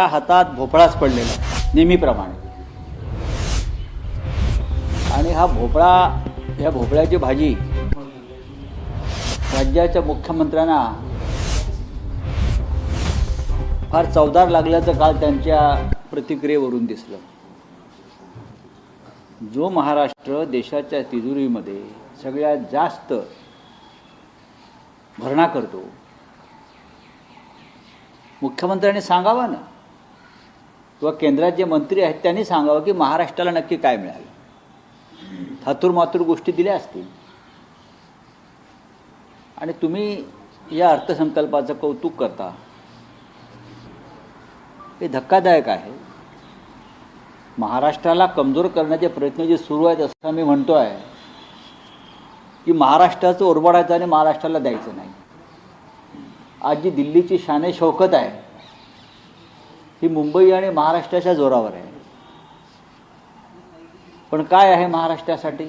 हातात भोपळाच पडलेला नेहमीप्रमाणे. आणि हा भोपळा, या भोपळ्याची भाजी राज्याच्या मुख्यमंत्र्यांना फार चवदार लागल्याचं काल त्यांच्या प्रतिक्रियेवरून दिसलं. जो महाराष्ट्र देशाच्या तिजोरीमध्ये सगळ्यात जास्त भरणा करतो, मुख्यमंत्र्यांनी सांगावं ना, किंवा केंद्रात जे मंत्री आहेत त्यांनी सांगावं की महाराष्ट्राला नक्की काय मिळालं. थातूरमातूर गोष्टी दिल्या असतील. आणि तुम्ही या अर्थसंकल्पाचं कौतुक करता, हे धक्कादायक आहे. महाराष्ट्राला कमजोर करण्याचे प्रयत्न जे सुरू आहेत असं मी म्हणतो आहे की महाराष्ट्राचं ओरबाडायचं आणि महाराष्ट्राला द्यायचं नाही. आज जी दिल्लीची शान शौकत आहे ही मुंबई आणि महाराष्ट्राच्या जोरावर आहे. पण काय आहे महाराष्ट्रासाठी?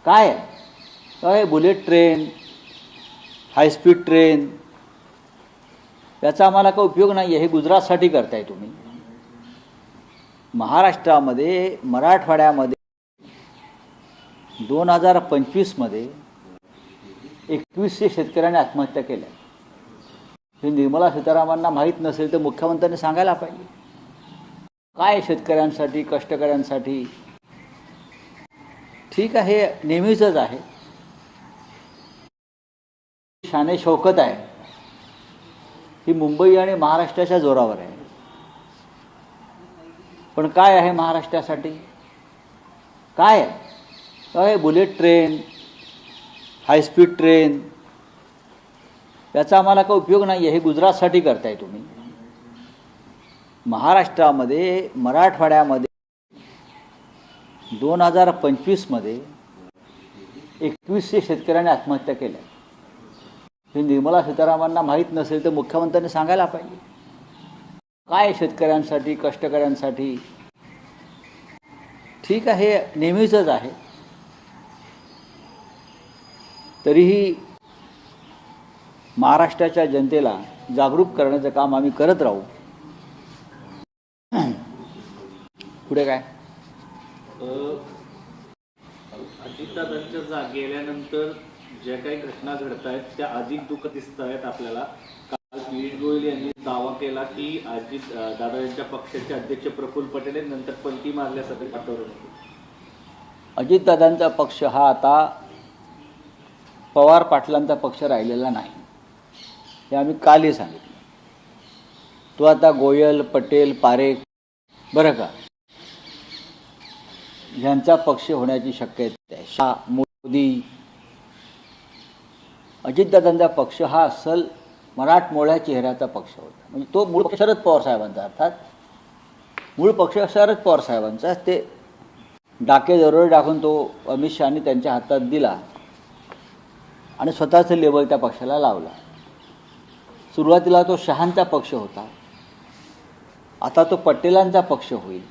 काय आहे? बुलेट ट्रेन, हायस्पीड ट्रेन, याचा आम्हाला काही उपयोग नाही आहे. हे गुजरातसाठी करताय तुम्ही. महाराष्ट्रामध्ये, मराठवाड्यामध्ये 2025मध्ये 2100 शेतकऱ्यांनी आत्महत्या केल्या. हे निर्मला सीतारामनांना माहीत नसेल तर मुख्यमंत्र्यांनी सांगायला पाहिजे. काय शेतकऱ्यांसाठी, कष्टकऱ्यांसाठी? ठीक आहे, नेहमीचंच आहे. शान शौकत आहे ही मुंबई आणि महाराष्ट्राच्या जोरावर आहे. पण काय आहे महाराष्ट्रासाठी? काय आहे? बुलेट ट्रेन, हायस्पीड ट्रेन, याचा आम्हाला काही उपयोग नाही आहे. हे गुजरातसाठी करताय तुम्ही. महाराष्ट्रामध्ये, मराठवाड्यामध्ये 2025मध्ये 2100 शेतकऱ्यांनी आत्महत्या केल्या. हे निर्मला सीतारामनांना माहीत नसेल तर मुख्यमंत्र्यांनी सांगायला पाहिजे. काय शेतकऱ्यांसाठी, कष्टकऱ्यांसाठी? ठीक आहे, नेहमीचंच आहे. तरीही महाराष्ट्राच्या जनतेला जागरूक करण्याचं काम आम्ही करत राहू. पुढे काय? अजितदादांच्या गेल्यानंतर ज्या काही घटना घडत आहेत त्या अधिक दुःख दिसत आहेत आपल्याला. काल पियुष गोयल यांनी दावा केला की अजित दादा यांच्या पक्षाचे अध्यक्ष प्रफुल्ल पटेल नंतर पलटी मारल्यासाठी वातावरण. अजितदादांचा पक्ष हा आता पवार पाटलांचा पक्ष राहिलेला नाही. हे आम्ही कालही सांगितलं. तो आता गोयल, पटेल, पारेख, बरं का, यांचा पक्ष होण्याची शक्यता आहे. शाह, मोदी. अजितदादांचा पक्ष हा असल मराठमोळ्या चेहऱ्याचा पक्ष होता. म्हणजे तो मूळ पक्ष शरद पवार साहेबांचा, अर्थात मूळ पक्ष शरद पवार साहेबांचा. ते डाके जरूर टाकून तो अमित शहानी त्यांच्या हातात दिला आणि स्वतःचं लेबल त्या पक्षाला लावला. सुरुवातीला तो शहांचा पक्ष होता, आता तो पटेलांचा पक्ष होईल.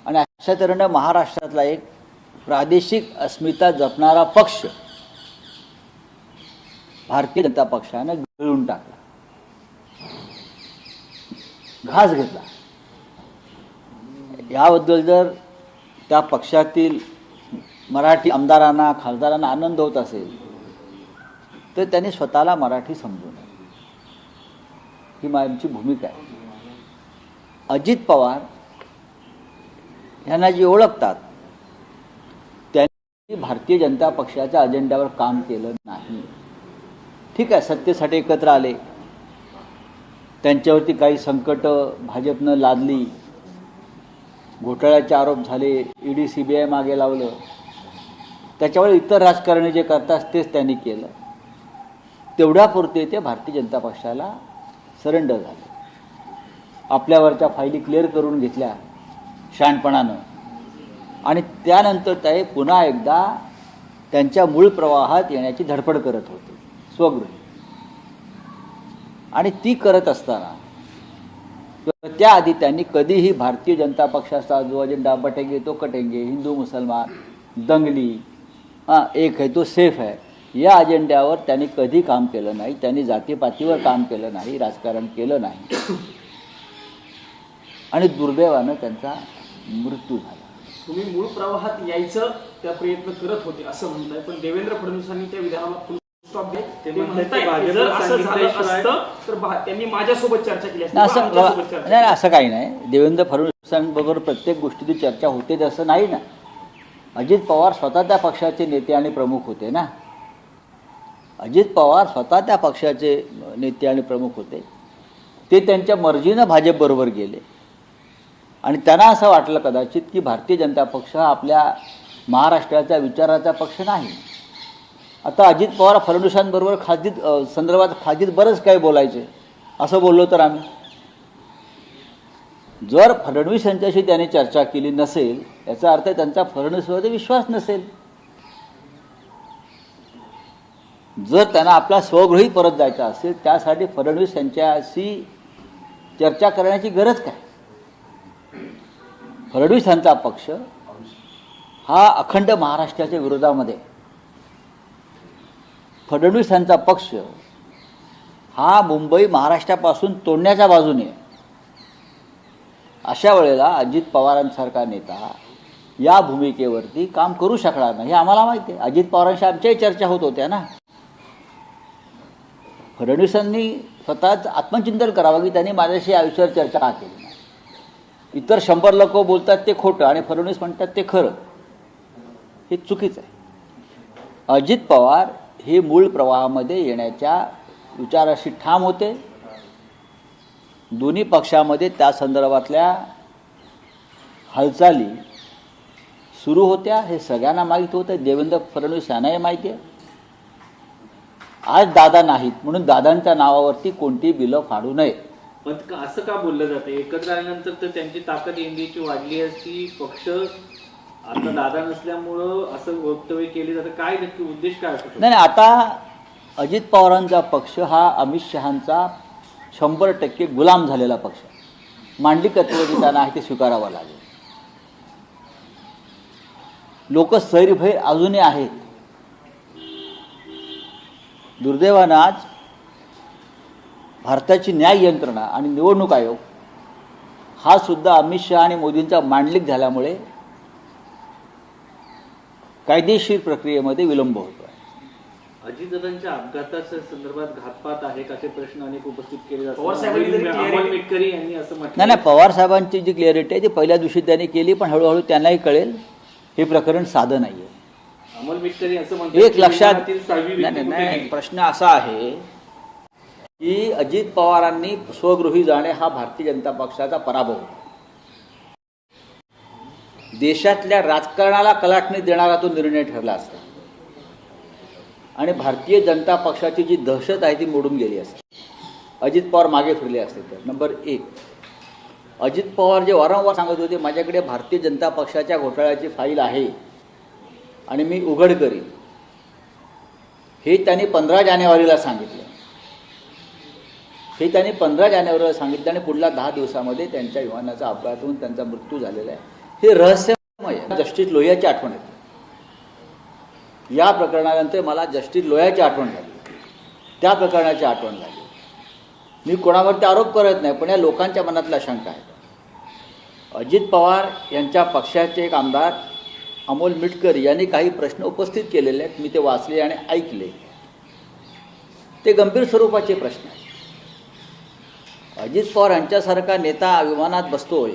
आणि अशा तऱ्हेनं महाराष्ट्रातला एक प्रादेशिक अस्मिता जपणारा पक्ष भारतीय जनता पक्षानं गिळून टाकला, घास घेतला. याबद्दल जर त्या पक्षातील मराठी आमदारांना, खासदारांना आनंद होत असेल तर त्यांनी स्वतःला मराठी समजू नये. ही माझी भूमिका आहे. अजित पवार यांना जे ओळखतात त्यांनी भारतीय जनता पक्षाच्या अजेंड्यावर काम केलं नाही. ठीक आहे, सत्तेसाठी एकत्र आले, त्यांच्यावरती काही संकट भाजपनं लादली, घोटाळ्याचे आरोप झाले, ईडी CBI मागे लावलं. त्याच्यावर इतर राजकारणी जे करतात तेच त्यांनी केलं. तेवढ्यापुरते ते भारतीय जनता पक्षाला सरेंडर झाले. आपल्यावरच्या फायली क्लिअर करून घेतल्या शहाणपणानं आणि त्यानंतर ते पुन्हा एकदा त्यांच्या मूळ प्रवाहात येण्याची धडपड करत होते, स्वगृही. आणि ती करत असताना त्याआधी त्यांनी कधीही भारतीय जनता पक्षाचा जो अजेंडा बटेंगे तो कटेंगे, हिंदू मुसलमान, दंगली, एक है तो सेफ है, या अजेंड्यावर त्यांनी कधी काम केलं नाही. त्यांनी जातीपातीवर काम केलं नाही, राजकारण केलं नाही आणि दुर्दैवानं त्यांचा मृत्यू झाला. तुम्ही मूळ प्रवाहात यायचं त्या प्रयत्न करत होते असं म्हणताय, पण देवेंद्र फडणवीसांनी त्या विधानाला फुल स्टॉप दिला. ते म्हणताय जर असं झालं असतं तर त्यांनी माझ्यासोबत चर्चा केली असती, आमच्यासोबत चर्चा नाही, असं काही नाही. देवेंद्र फडणवीसांबरोबर प्रत्येक गोष्टीची चर्चा होते असं नाही ना. अजित पवार स्वतः त्या पक्षाचे नेते आणि प्रमुख होते ना. अजित पवार स्वतः त्या पक्षाचे नेते आणि प्रमुख होते. ते त्यांच्या मर्जीनं भाजपबरोबर गेले आणि त्यांना असं वाटलं कदाचित की भारतीय जनता पक्ष हा आपल्या महाराष्ट्राच्या विचाराचा पक्ष नाही. आता अजित पवार फडणवीसांबरोबर संदर्भात खाजगीत बरंच काही बोलायचे असं बोललो तर आम्ही. जर फडणवीस यांच्याशी त्यांनी चर्चा केली नसेल याचा अर्थ त्यांचा फडणवीसवर विश्वास नसेल. जर त्यांना आपला स्वगृही परत जायचा असेल त्यासाठी फडणवीस यांच्याशी चर्चा करण्याची गरज काय. फडणवीस यांचा पक्ष हा अखंड महाराष्ट्राच्या विरोधामध्ये. फडणवीस यांचा पक्ष हा मुंबई महाराष्ट्रापासून तोडण्याच्या बाजूने. अशा वेळेला अजित पवारांसारखा नेता या भूमिकेवरती काम करू शकणार नाही हे आम्हाला माहिती आहे. अजित पवारांशी आमच्याही चर्चा होत होत्या ना. फडणवीसांनी स्वतःच आत्मचिंतन करावं की त्यांनी माझ्याशी आयुष्यावर चर्चा का केली नाही. इतर 100 लोक बोलतात ते खोटं आणि फडणवीस म्हणतात ते खरं. हे चुकीचं आहे. अजित पवार हे मूळ प्रवाहामध्ये येण्याच्या विचाराशी ठाम होते. दोन्ही पक्षामध्ये त्या संदर्भातल्या हालचाली सुरू होत्या हे सगळ्यांना माहीत होतं. देवेंद्र फडणवीस यांनाही माहिती आहे. आज दादा नाहीत म्हणून दादांच्या नावावरती कोणती बिलं फाडू नये. पण असं का बोललं जातं. एकत्र आल्यानंतर तर त्यांची ताकद एनडीएची वाढली असती. पक्ष आता दादा नसल्यामुळं असं वक्तव्य केले जातं. काय नक्की उद्देश काय असतो. नाही, आता अजित पवारांचा पक्ष हा अमित शहांचा 100% गुलाम झालेला पक्ष. मांडलिकत्व जे त्यांना आहे ते स्वीकारावं लागेल. लोक सैरभैर अजूनही आहेत. दुर्दैवानं आज भारताची न्याय यंत्रणा आणि निवडणूक आयोग हा सुद्धा अमित शहा आणि मोदींचा मांडलिक झाल्यामुळे कायदेशीर प्रक्रियेमध्ये विलंब होतो आहे. अजितदादांच्या अपघाताच्या संदर्भात घातपात आहे का असे प्रश्न अनेक उपस्थित केले पवार साहेबांनी जातात. अमोल मिटकरी यांनी असं म्हटलं. नाही, पवार साहेबांची जी क्लिअरिटी आहे ती पहिल्या दिवशी त्यांनी केली, पण हळूहळू त्यांनाही कळेल हे प्रकरण साधं नाही आहे. अमोल मिटकरी असं म्हणतात एक लक्षात की सहावी व्यक्ती कुठे नाही, आहे? प्रश्न असा आहे की अजित पवारांनी स्वगृही जाणे हा भारतीय जनता पक्षाचा पराभव होता. देशातल्या राजकारणाला कलाटणी देणारा तो निर्णय ठरला असता आणि भारतीय जनता पक्षाची जी दहशत आहे ती मोडून गेली असते. अजित पवार मागे फिरले असते तर. नंबर 1, अजित पवार जे वारंवार सांगत होते माझ्याकडे भारतीय जनता पक्षाच्या घोटाळ्याची फाईल आहे आणि मी उघड करीन, हे त्यांनी 15 जानेवारीला सांगितलं. हे त्यांनी 15 जानेवारीला सांगितलं आणि पुढल्या 10 दिवसामध्ये त्यांच्या विमानाचा अपघात होऊन त्यांचा मृत्यू झालेला आहे. हे रहस्यमय आहे. जस्टिस लोहियाची आठवण येते. या प्रकरणानंतर मला जस्टिस लोहियाची आठवण झाली, त्या प्रकरणाची आठवण झाली. मी कोणावरती आरोप करत नाही, पण या लोकांच्या मनातल्या शंका आहेत. अजित पवार यांच्या पक्षाचे एक आमदार अमोल मिटकर यांनी काही प्रश्न उपस्थित केलेले आहेत. मी ते वाचले आणि ऐकले. ते गंभीर स्वरूपाचे प्रश्न आहेत. अजित पवार यांच्यासारखा नेता विमानात बसतोय,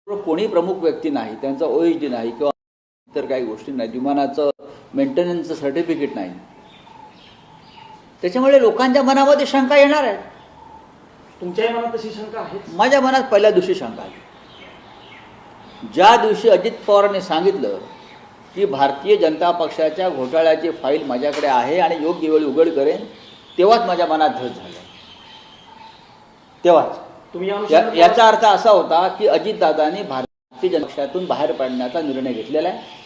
कोणी प्रमुख व्यक्ती नाही, त्यांचा OSD नाही किंवा इतर काही गोष्टी नाही, विमानाचं मेंटेनन्सचं सर्टिफिकेट नाही. त्याच्यामुळे लोकांच्या मनामध्ये शंका येणार आहे. तुमच्याही मनात तशी शंका आहे? माझ्या मनात पहिल्या दिवशी शंका आली. ज्या दिवशी अजित पवारांनी सांगितलं की भारतीय जनता पक्षाच्या घोटाळ्याची फाईल माझ्याकडे आहे आणि योग्य वेळी उघड करेन, तेव्हाच माझ्या मनात धस झालं. तेव्हाच तुम्ही याचा अर्थ असा होता की अजितदादांनी भारतीय जनता पक्षातून बाहेर पडण्याचा निर्णय घेतलेला आहे.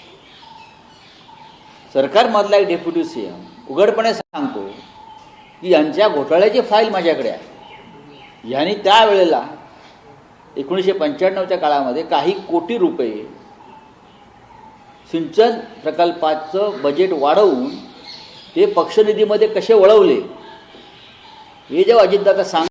सरकारमधला एक डेप्युटी CM उघडपणे सांगतो की यांच्या घोटाळ्याची फाईल माझ्याकडे आहे. यांनी त्यावेळेला 1995च्या काळामध्ये काही कोटी रुपये सिंचन प्रकल्पाचं बजेट वाढवून ते पक्षनिधीमध्ये कसे वळवले हे जेव्हा अजितदादा सांग